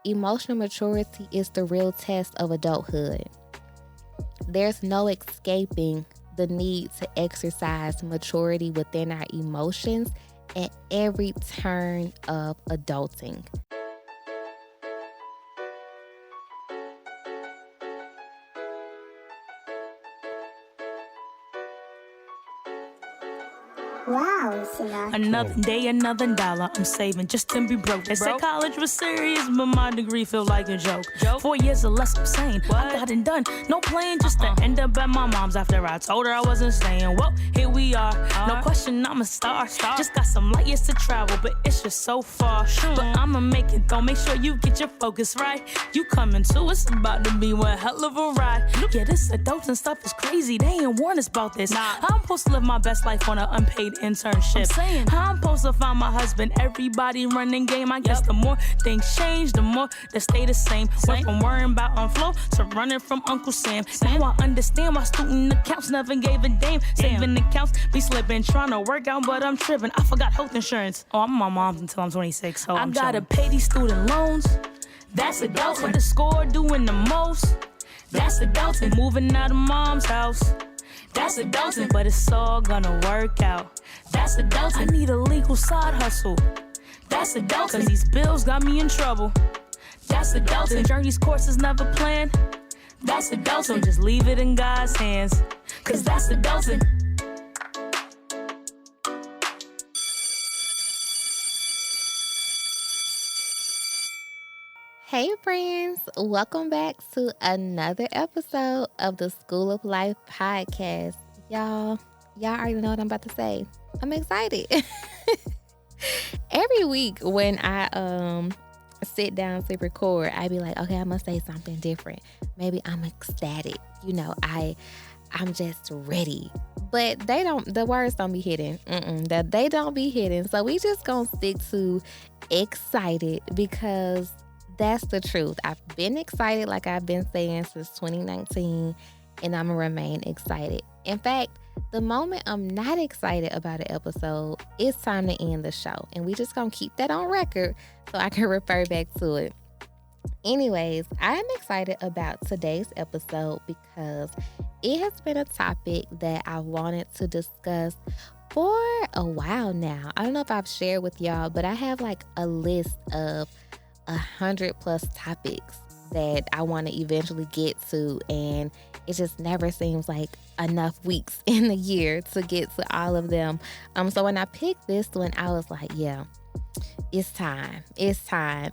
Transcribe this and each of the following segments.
emotional maturity is the real test of adulthood. There's no escaping the need to exercise maturity within our emotions at every turn of adulting. Wow, Sinatra. Another day, another dollar I'm saving just to be broke. They said college was serious, but my degree feel like a joke. 4 years or less, I'm saying I got it done. No playing, just to end up at my mom's after I told her I wasn't staying. Well, here we are. No question, I'm a star. Just got some light years to travel, but it's just so far. But I'ma make it though. Make sure you get your focus right. You coming too, it's about to be one hell of a ride. Yeah, this adulting stuff is crazy. They ain't warned us about this. I'm supposed to live my best life on an unpaid internship. I'm supposed to find my husband. Everybody running game. I guess the more things change, the more they stay the same. Went from worrying about on flow to running from Uncle Sam. Now I understand why student accounts never gave a damn. Saving accounts be slipping, trying to work out, but I'm tripping. I forgot health insurance. Oh, I'm my mom's until I'm 26. So I gotta pay these student loans. That's adulting. But the score doing the most. That's adulting. Moving out of mom's house. That's adulting, but it's all gonna work out. That's adulting. I need a legal side hustle. That's adulting. Cause these bills got me in trouble. That's adulting. Journey's course is never planned. That's adulting. Just leave it in God's hands. Cause that's adulting. Hey friends, welcome back to another episode of the School of Life podcast. Y'all already know what I'm about to say. I'm excited. Every week when I sit down to record, I be like, okay, I must say something different. Maybe I'm ecstatic. I'm just ready. But the words don't be hidden. They don't be hidden. So we just gonna stick to excited because that's the truth. I've been excited, like I've been saying, since 2019, and I'm going to remain excited. In fact, the moment I'm not excited about an episode, it's time to end the show. And we just going to keep that on record so I can refer back to it. Anyways, I'm excited about today's episode because it has been a topic that I wanted to discuss for a while now. I don't know if I've shared with y'all, but I have like a list of 100+ topics that I want to eventually get to, and it just never seems like enough weeks in the year to get to all of them. So when I picked this one, I was like, yeah, it's time.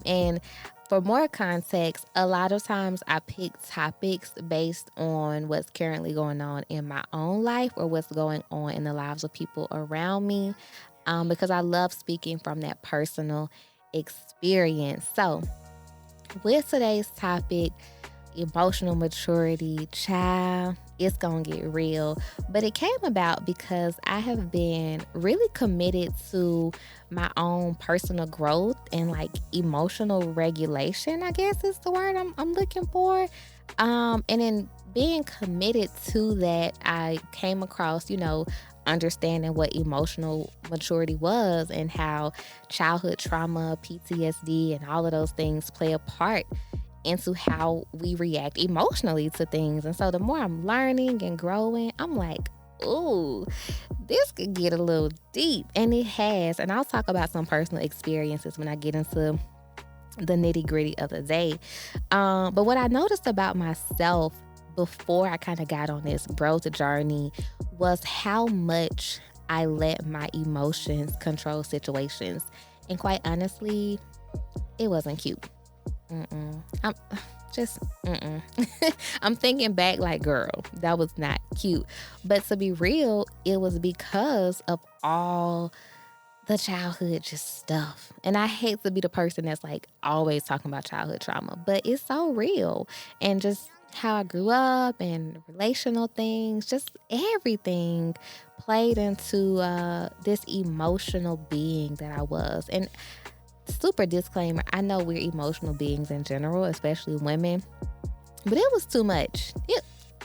And for more context, a lot of times I pick topics based on what's currently going on in my own life or what's going on in the lives of people around me, because I love speaking from that personal experience. So with today's topic, emotional maturity, child, it's gonna get real. But it came about because I have been really committed to my own personal growth and like emotional regulation, I guess is the word I'm looking for. And in being committed to that, I came across, understanding what emotional maturity was and how childhood trauma, PTSD, and all of those things play a part into how we react emotionally to things. And so the more I'm learning and growing, I'm like, ooh, this could get a little deep. And it has. And I'll talk about some personal experiences when I get into the nitty-gritty of the day. But what I noticed about myself before I kind of got on this growth journey was how much I let my emotions control situations. And quite honestly, it wasn't cute. I'm thinking back like, girl, that was not cute. But to be real, it was because of all the childhood just stuff. And I hate to be the person that's like always talking about childhood trauma, but it's so real. And just how I grew up and relational things, just everything played into this emotional being that I was. And super disclaimer, I know we're emotional beings in general, especially women, but it was too much.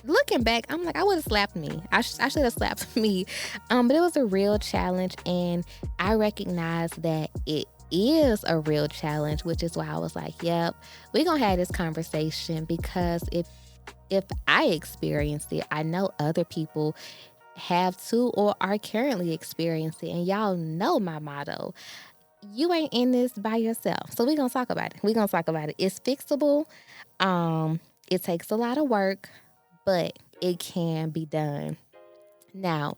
Looking back, I'm like, I would have slapped me. I should have slapped me. But it was a real challenge, and I recognized that it is a real challenge, which is why I was like, yep, we're going to have this conversation, because if I experienced it, I know other people have too or are currently experiencing it. And y'all know my motto. You ain't in this by yourself. So we're going to talk about it. It's fixable. It takes a lot of work, but it can be done. Now,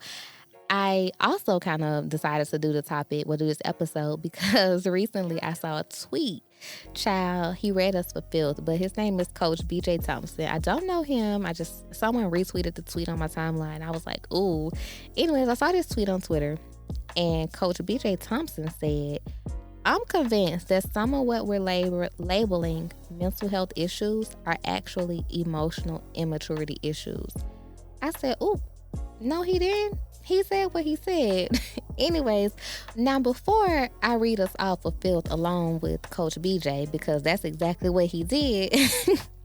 I also kind of decided to do this episode because recently I saw a tweet. Child, he read us for filth, but his name is Coach BJ Thompson. I don't know him. Someone retweeted the tweet on my timeline. I was like, ooh. Anyways, I saw this tweet on Twitter, and Coach BJ Thompson said, I'm convinced that some of what we're labeling mental health issues are actually emotional immaturity issues. I said, ooh, no, he didn't. He said what he said. Anyways, now before I read us off of filth along with Coach BJ, because that's exactly what he did,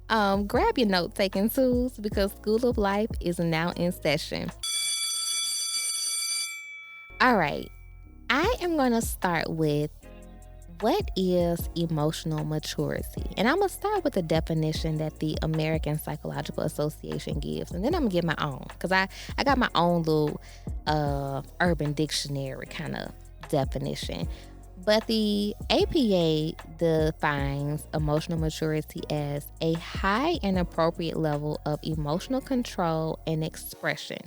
grab your note-taking tools, because School of Life is now in session. All right, I am going to start with, what is emotional maturity? And I'm going to start with the definition that the American Psychological Association gives. And then I'm going to give my own, because I got my own little Urban Dictionary kind of definition. But the APA defines emotional maturity as a high and appropriate level of emotional control and expression.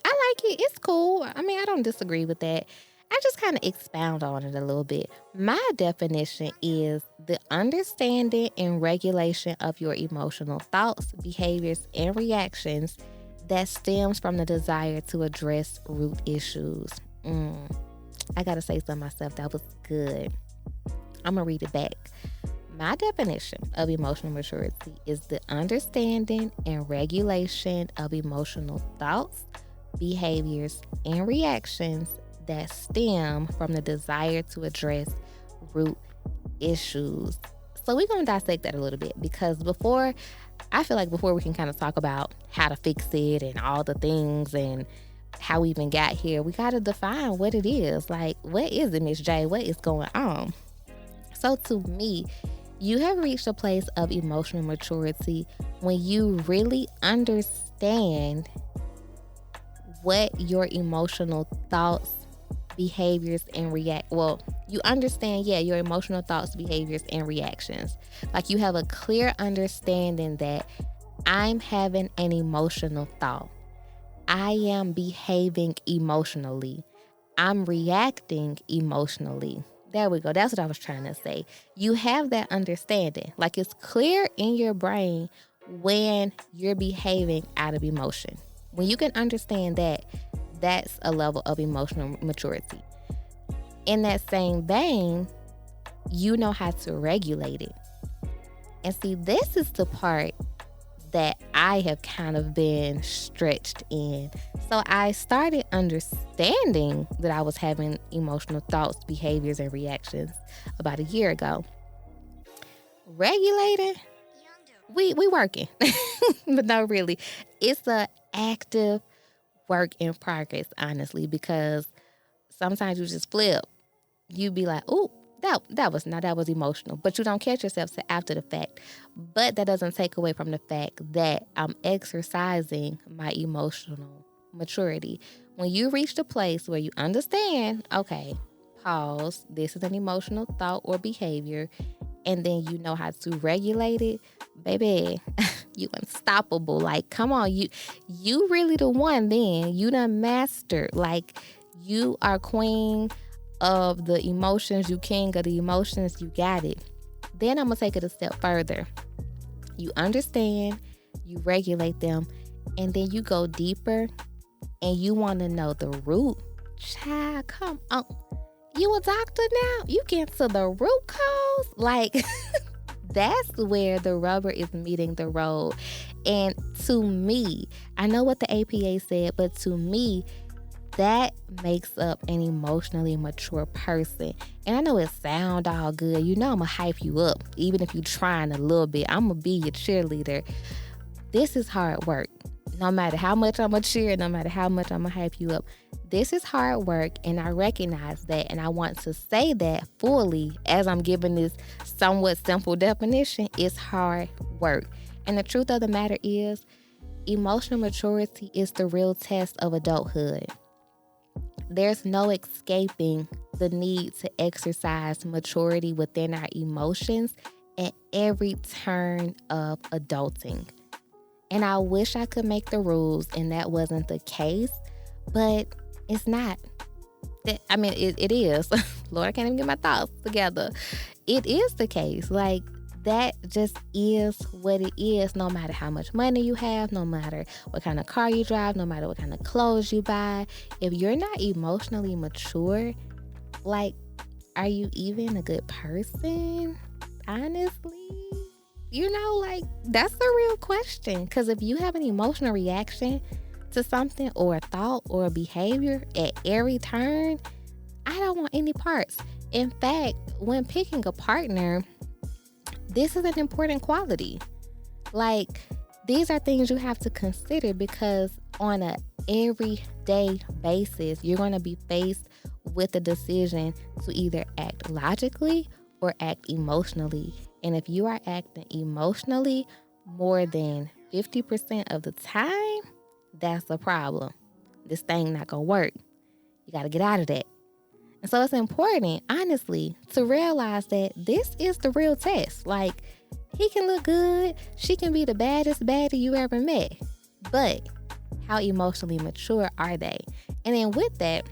I like it. It's cool. I mean, I don't disagree with that. I just kind of expound on it a little bit. My definition is the understanding and regulation of your emotional thoughts, behaviors, and reactions that stems from the desire to address root issues. I got to say something myself. That was good. I'm going to read it back. My definition of emotional maturity is the understanding and regulation of emotional thoughts, behaviors, and reactions that stem from the desire to address root issues. So we're going to dissect that a little bit, because before we can kind of talk about how to fix it and all the things and how we even got here, we got to define what it is. Like, what is it, Miss Jaye? What is going on? So to me, you have reached a place of emotional maturity when you really understand what your emotional thoughts, behaviors, and you understand, your emotional thoughts, behaviors, and reactions. Like, you have a clear understanding that I'm having an emotional thought. I am behaving emotionally. I'm reacting emotionally. There we go. That's what I was trying to say. You have that understanding. Like, it's clear in your brain when you're behaving out of emotion. When you can understand that, that's a level of emotional maturity. In that same vein, you know how to regulate it. And see, this is the part that I have kind of been stretched in. So I started understanding that I was having emotional thoughts, behaviors, and reactions about a year ago. Regulating, we working. But no, really, it's an active work in progress, honestly, because sometimes you just flip. You be like, "Ooh, that was emotional," but you don't catch yourself till after the fact. But that doesn't take away from the fact that I'm exercising my emotional maturity. When you reach the place where you understand, okay, pause, this is an emotional thought or behavior, and then you know how to regulate it, baby, you unstoppable. Like, come on, you really the one then. You done mastered. Like, you are queen of the emotions, you king of the emotions, you got it. Then I'm gonna take it a step further. You understand, you regulate them, and then you go deeper and you want to know the root. Child, come on. You a doctor now? You get to the root cause? Like, that's where the rubber is meeting the road. And to me, I know what the APA said, but to me, that makes up an emotionally mature person. And I know it sound all good. You know I'm going to hype you up. Even if you're trying a little bit, I'm going to be your cheerleader. This is hard work. No matter how much I'm going to cheer, no matter how much I'm going to hype you up. This is hard work, and I recognize that, and I want to say that fully as I'm giving this somewhat simple definition. It's hard work. And the truth of the matter is, emotional maturity is the real test of adulthood. There's no escaping the need to exercise maturity within our emotions at every turn of adulting. And I wish I could make the rules and that wasn't the case, but it's not. I mean, it is. Lord, I can't even get my thoughts together. It is the case. Like, that just is what it is, no matter how much money you have, no matter what kind of car you drive, no matter what kind of clothes you buy. If you're not emotionally mature, like, are you even a good person? Honestly, like, that's the real question. Because if you have an emotional reaction to something or a thought or a behavior at every turn, I don't want any parts. In fact, when picking a partner, this is an important quality. Like, these are things you have to consider, because on a everyday basis, you're going to be faced with a decision to either act logically or act emotionally. And if you are acting emotionally more than 50% of the time, that's a problem. This thing not going to work. You got to get out of that. And so it's important, honestly, to realize that this is the real test. Like, he can look good. She can be the baddest baddie you ever met. But how emotionally mature are they? And then with that,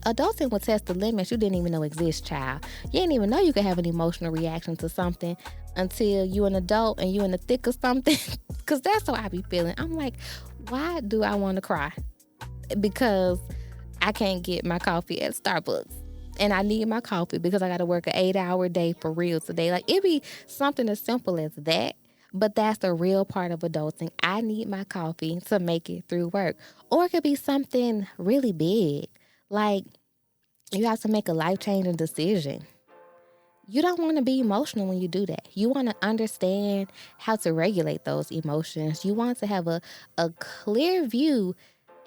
adulting will test the limits you didn't even know exist, child. You didn't even know you could have an emotional reaction to something until you an adult and you in the thick of something. Because that's how I be feeling. I'm like, why do I want to cry? Because I can't get my coffee at Starbucks. And I need my coffee because I got to work an 8-hour day for real today. Like, it be something as simple as that. But that's the real part of adulting. I need my coffee to make it through work. Or it could be something really big. Like, you have to make a life-changing decision. You don't want to be emotional when you do that. You want to understand how to regulate those emotions. You want to have a clear view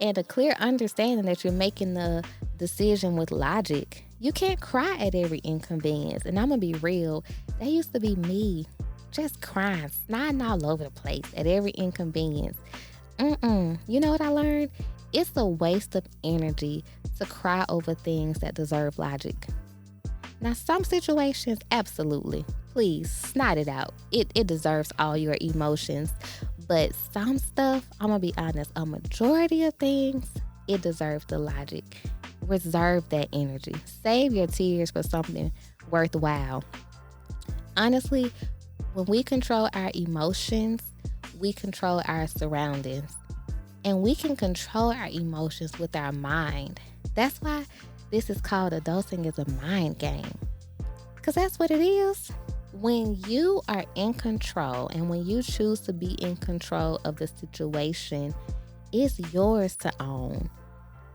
and a clear understanding that you're making the decision with logic. You can't cry at every inconvenience. And I'm going to be real. That used to be me. Just crying, snotting all over the place at every inconvenience. You know what I learned? It's a waste of energy to cry over things that deserve logic. Now, some situations, absolutely. Please, snot it out. It deserves all your emotions. But some stuff, I'm going to be honest, a majority of things, it deserves the logic. Reserve that energy. Save your tears for something worthwhile. Honestly, when we control our emotions, we control our surroundings. And we can control our emotions with our mind. That's why this is called adulting is a mind game. Because that's what it is. When you are in control and when you choose to be in control of the situation, it's yours to own.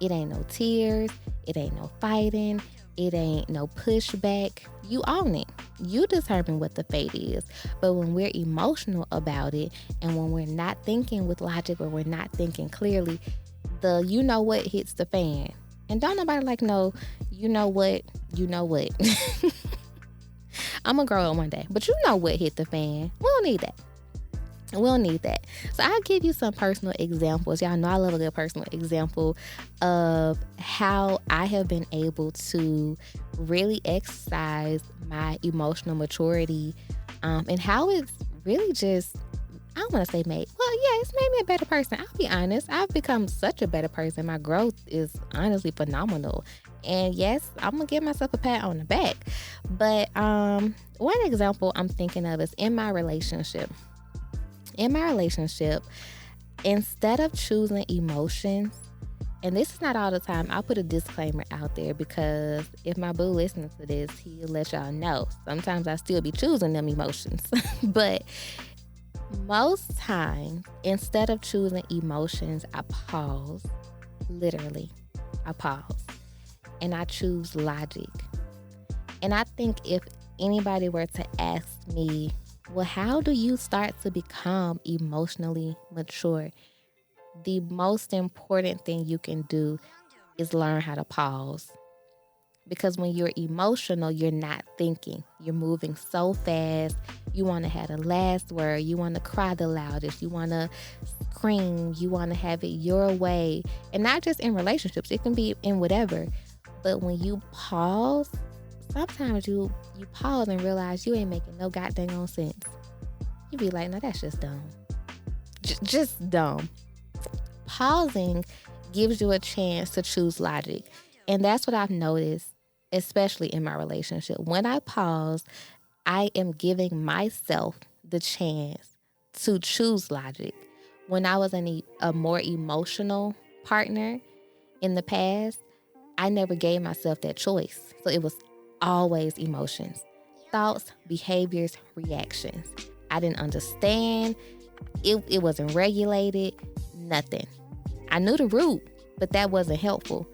It ain't no tears. It ain't no fighting. It ain't no pushback. You own it. You determine what the fate is. But when we're emotional about it and when we're not thinking with logic or we're not thinking clearly, the you know what hits the fan. And don't nobody like, no, you know what. I'm going to grow up one day. But you know what hit the fan. We don't need that. So I'll give you some personal examples. Y'all know I love a good personal example of how I have been able to really exercise my emotional maturity and how it's really just, I don't want to say it's made me a better person. I'll be honest. I've become such a better person. My growth is honestly phenomenal. And yes, I'm going to give myself a pat on the back. But one example I'm thinking of is in my relationship. Instead of choosing emotions, and this is not all the time, I'll put a disclaimer out there because if my boo listens to this, he'll let y'all know. Sometimes I still be choosing them emotions. But most times, instead of choosing emotions, I pause. Literally, I pause. And I choose logic. And I think if anybody were to ask me, well, how do you start to become emotionally mature? the most important thing you can do is learn how to pause. Because when you're emotional, you're not thinking. You're moving so fast. You want to have the last word. You want to cry the loudest. You want to scream. You want to have it your way. And not just in relationships. It can be in whatever. But when you pause, sometimes you pause and realize you ain't making no goddamn sense. You be like, no, that's just dumb. Just dumb. Pausing gives you a chance to choose logic. And that's what I've noticed, especially in my relationship. When I pause, I am giving myself the chance to choose logic. When I was a more emotional partner in the past, I never gave myself that choice. So it was always emotions, thoughts, behaviors, reactions. I didn't understand. It wasn't regulated, nothing. I knew the root, but that wasn't helpful.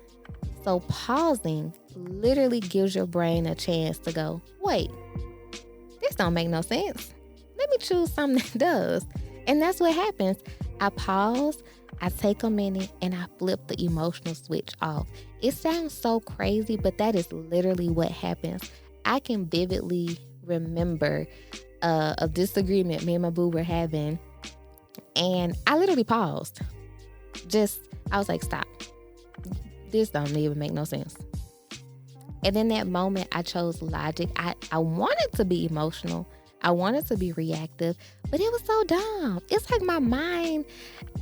So pausing literally gives your brain a chance to go, wait, this don't make no sense. Let me choose something that does. And that's what happens. I pause, I take a minute, and I flip the emotional switch off. It sounds so crazy, but that is literally what happens. I can vividly remember a disagreement me and my boo were having, and I literally paused. I was like, stop. This don't even make no sense. And in that moment, I chose logic. I wanted to be emotional. I wanted to be reactive, but it was so dumb. It's like my mind,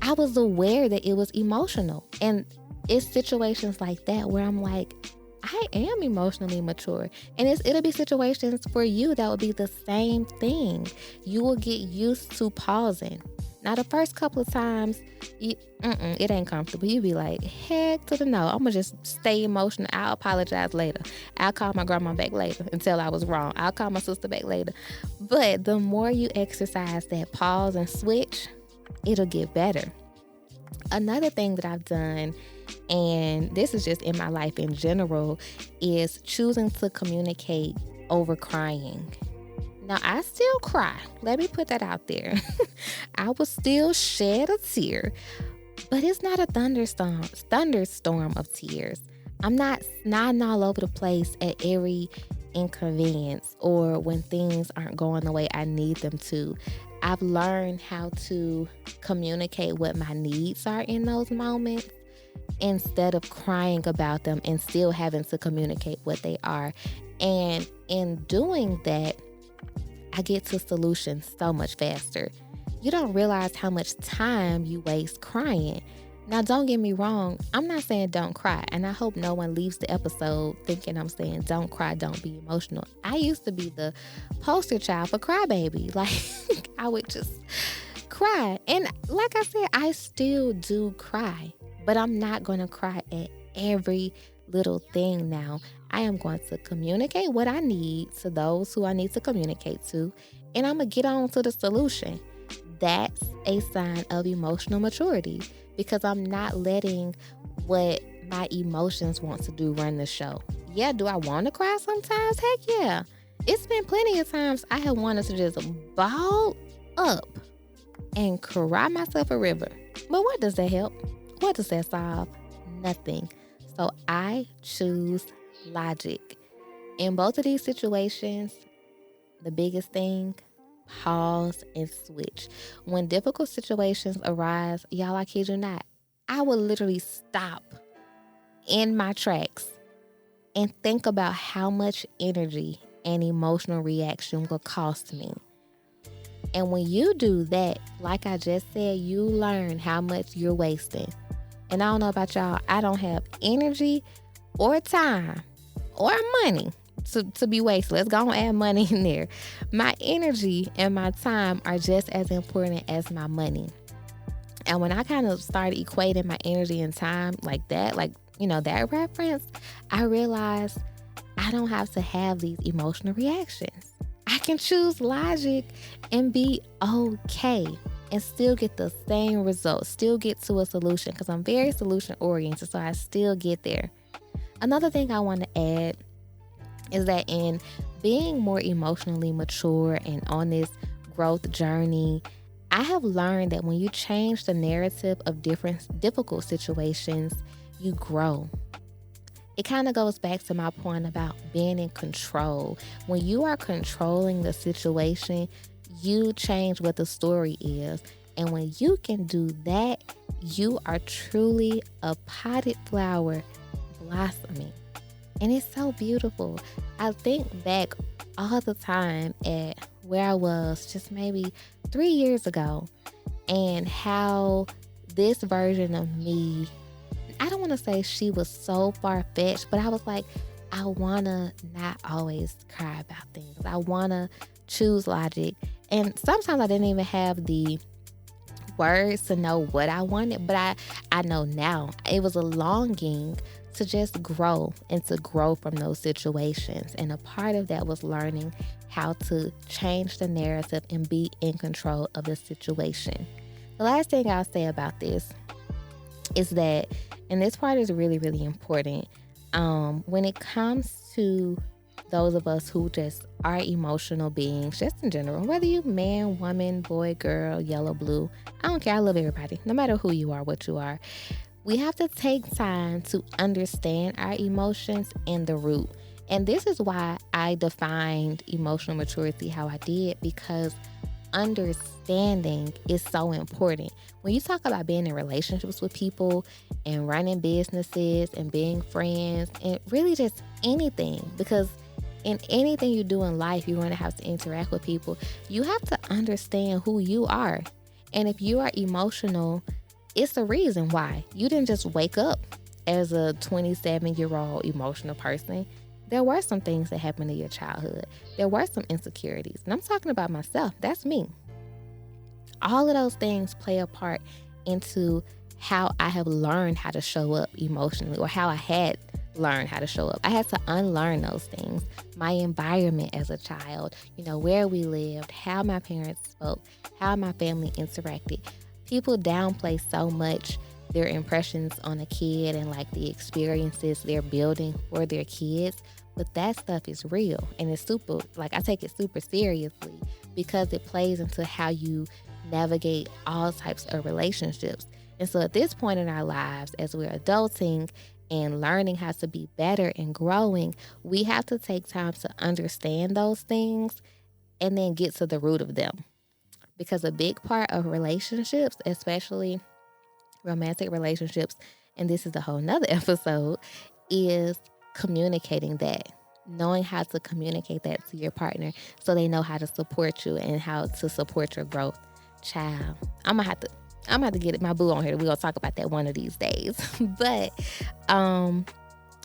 I was aware that it was emotional. And it's situations like that where I'm like, I am emotionally mature. And it'll be situations for you that will be the same thing. You will get used to pausing. Now, the first couple of times, it ain't comfortable. You be like, heck to the no. I'm going to just stay emotional. I'll apologize later. I'll call my grandma back later and tell I was wrong. I'll call my sister back later. But the more you exercise that pause and switch, it'll get better. Another thing that I've done, and this is just in my life in general, is choosing to communicate over crying. Now, I still cry. Let me put that out there. I will still shed a tear, but it's not a thunderstorm of tears. I'm not snotting all over the place at every inconvenience or when things aren't going the way I need them to. I've learned how to communicate what my needs are in those moments instead of crying about them and still having to communicate what they are. And in doing that, I get to solutions so much faster. You don't realize how much time you waste crying. Now, don't get me wrong. I'm not saying don't cry. And I hope no one leaves the episode thinking I'm saying don't cry, don't be emotional. I used to be the poster child for crybaby. Like, I would just cry. And like I said, I still do cry. But I'm not going to cry at every little thing now. I am going to communicate what I need to those who I need to communicate to, and I'm going to get on to the solution. That's a sign of emotional maturity because I'm not letting what my emotions want to do run the show. Yeah, do I want to cry sometimes? Heck yeah. It's been plenty of times I have wanted to just ball up and cry myself a river. But what does that help? What does that solve? Nothing. So I choose logic. In both of these situations, the biggest thing, pause and switch. When difficult situations arise, y'all, I kid you not, I will literally stop in my tracks and think about how much energy and emotional reaction will cost me. And when you do that, like I just said, you learn how much you're wasting. And I don't know about y'all, I don't have energy or time or money to be wasted. Let's go and add money in there. My energy and my time are just as important as my money. And when I kind of started equating my energy and time like that, that reference, I realized I don't have to have these emotional reactions. I can choose logic and be okay and still get the same results, still get to a solution because I'm very solution oriented, so I still get there. Another thing I want to add is that in being more emotionally mature and on this growth journey, I I have learned that when you change the narrative of different difficult situations, you grow. It kind of goes back to my point about being in control. When you are controlling the situation, you change what the story is. And when you can do that, you are truly a potted flower blossoming. And it's so beautiful. I think back all the time at where I was just maybe 3 years ago and how this version of me, I don't want to say she was so far-fetched, but I was like, I want to not always cry about things. I want to choose logic. And sometimes I didn't even have the words to know what I wanted, but I know now. It was a longing to just grow and to grow from those situations. And a part of that was learning how to change the narrative and be in control of the situation. The last thing I'll say about this is that, and this part is really, really important, when it comes to those of us who just are emotional beings, just in general, whether you man, woman, boy, girl, yellow, blue, I don't care. I love everybody, no matter who you are, what you are. We have to take time to understand our emotions and the root. And this is why I defined emotional maturity how I did, because understanding is so important. When you talk about being in relationships with people and running businesses and being friends and really just anything, because in anything you do in life, you're going to have to interact with people. You have to understand who you are. And if you are emotional, it's the reason why. You didn't just wake up as a 27-year-old emotional person. There were some things that happened in your childhood. There were some insecurities. And I'm talking about myself. That's me. All of those things play a part into how I have learned how to show up emotionally, or how I had learned how to show up. I had to unlearn those things. My environment as a child, where we lived, how my parents spoke, how my family interacted. People downplay so much their impressions on a kid and like the experiences they're building for their kids. But that stuff is real, and it's super, I take it super seriously, because it plays into how you navigate all types of relationships. And so at this point in our lives, as we're adulting and learning how to be better and growing, we have to take time to understand those things and then get to the root of them. Because a big part of relationships, especially romantic relationships, and this is a whole nother episode, is communicating that. Knowing how to communicate that to your partner so they know how to support you and how to support your growth. Child, I'm gonna have to get my boo on here. We're gonna talk about that one of these days. But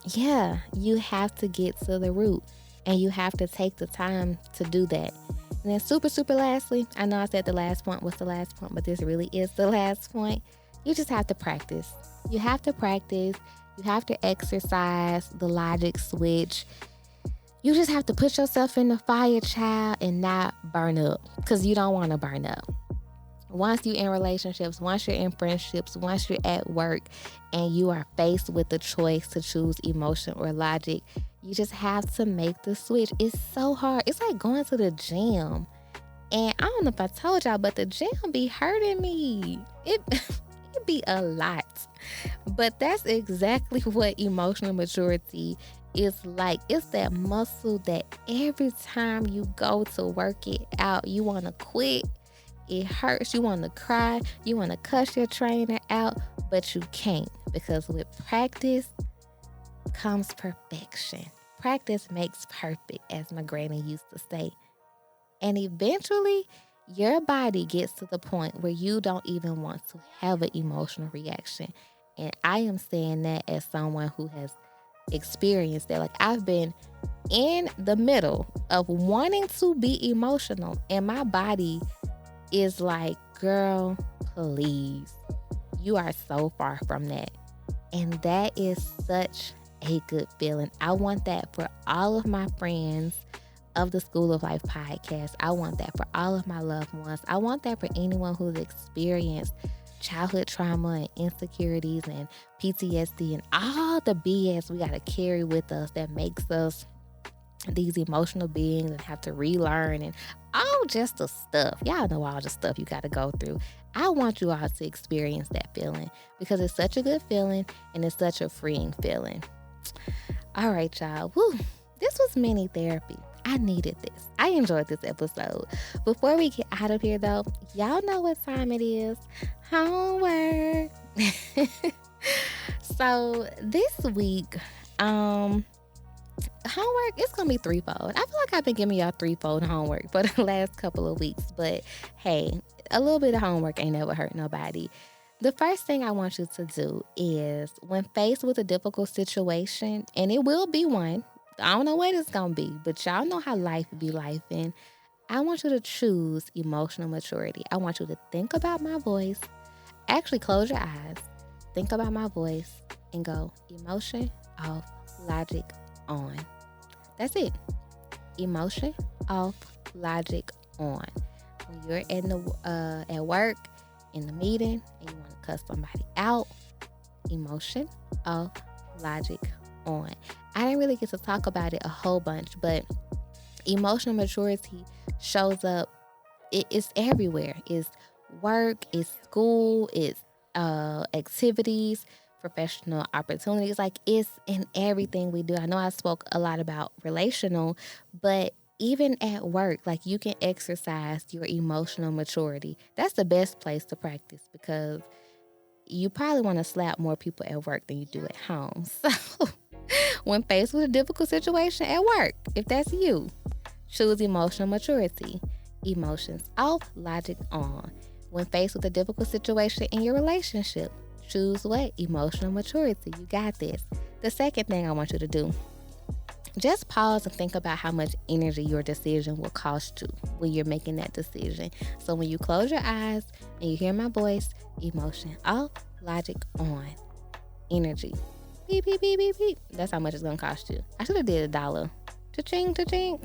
yeah, you have to get to the root, and you have to take the time to do that. And then super, super lastly, I know I said the last point was the last point, but this really is the last point. You just have to practice. You have to practice. You have to exercise the logic switch. You just have to put yourself in the fire, child, and not burn up, because you don't want to burn up. Once you're in relationships, once you're in friendships, once you're at work, and you are faced with the choice to choose emotion or logic, you just have to make the switch. It's so hard. It's like going to the gym. And I don't know if I told y'all, but the gym be hurting me. It be a lot. But that's exactly what emotional maturity is like. It's that muscle that every time you go to work it out, you want to quit. It hurts. You want to cry. You want to cuss your trainer out, but you can't, because with practice comes perfection. Practice makes perfect, as my granny used to say. And eventually, your body gets to the point where you don't even want to have an emotional reaction. And I am saying that as someone who has experienced that. I've been in the middle of wanting to be emotional, and my body is like, girl, please. You are so far from that. And that is such a good feeling. I want that for all of my friends of the School of Life podcast. I want that for all of my loved ones. I want that for anyone who's experienced childhood trauma and insecurities and PTSD and all the BS we got to carry with us that makes us these emotional beings and have to relearn and all just the stuff. Y'all know all the stuff you got to go through. I want you all to experience that feeling because it's such a good feeling and it's such a freeing feeling. All right, y'all. Woo. This was mini therapy. I needed this. I enjoyed this episode. Before we get out of here, though, y'all know what time it is. Homework. So this week, homework, it's going to be threefold. I feel like I've been giving y'all threefold homework for the last couple of weeks. But hey, a little bit of homework ain't never hurt nobody. The first thing I want you to do is when faced with a difficult situation, and it will be one, I don't know what it's going to be, but y'all know how life be lifing. I want you to choose emotional maturity. I want you to think about my voice. Actually, close your eyes. Think about my voice and go emotion off, logic on. That's it. Emotion off, logic on. When you're in the at work, in the meeting, and you want to cuss somebody out, emotion off, logic on. I didn't really get to talk about it a whole bunch, but emotional maturity shows up. It's everywhere. It's work, it's school, it's activities, professional opportunities. Like, it's in everything we do. I know I spoke a lot about relational, but even at work, like, you can exercise your emotional maturity. That's the best place to practice because you probably want to slap more people at work than you do at home. So when faced with a difficult situation at work, if that's you, choose emotional maturity. Emotions off, logic on. When faced with a difficult situation in your relationship, choose what? Emotional maturity. You got this. The second thing I want you to do, just pause and think about how much energy your decision will cost you when you're making that decision. So when you close your eyes and you hear my voice, emotion off, logic on. Energy. Beep, beep, beep, beep, beep. That's how much it's going to cost you. I should have did $1. Cha-ching, cha-ching.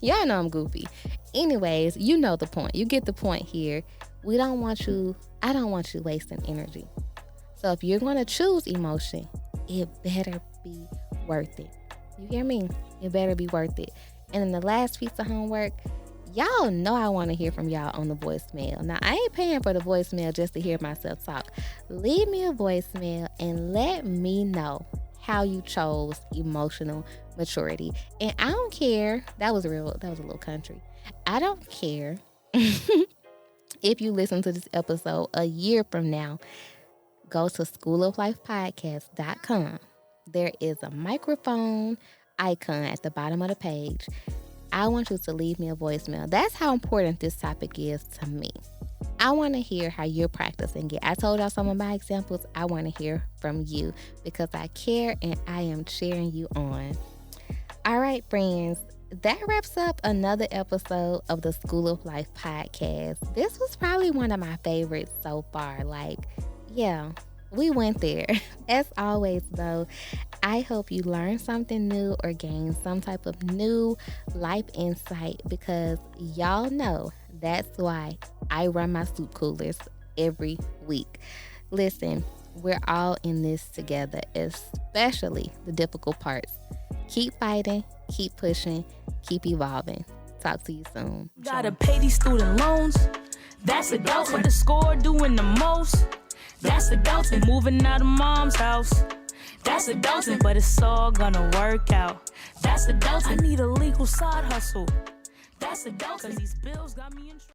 Y'all know I'm goofy. Anyways, you know the point. You get the point here. I don't want you wasting energy. So if you're going to choose emotion, it better be worth it. You hear me? It better be worth it. And then the last piece of homework, y'all know I want to hear from y'all on the voicemail. Now, I ain't paying for the voicemail just to hear myself talk. Leave me a voicemail and let me know how you chose emotional maturity. And I don't care. That was a little country. I don't care if you listen to this episode a year from now. Go to schooloflifepodcast.com. There is a microphone icon at the bottom of the page. I want you to leave me a voicemail. That's how important this topic is to me. I want to hear how you're practicing it. I told y'all some of my examples. I want to hear from you because I care and I am cheering you on. All right, friends. That wraps up another episode of the School of Life podcast. This was probably one of my favorites so far. Yeah, we went there. As always, though, I hope you learned something new or gained some type of new life insight because y'all know that's why I run my soup coolers every week. Listen, we're all in this together, especially the difficult parts. Keep fighting, keep pushing, keep evolving. Talk to you soon. Gotta pay these student loans. That's adults with the score doing the most. That's adulting. Moving out of mom's house. That's adulting. But it's all gonna work out. That's adulting. I need a legal side hustle. That's adulting. 'Cause these bills got me in trouble.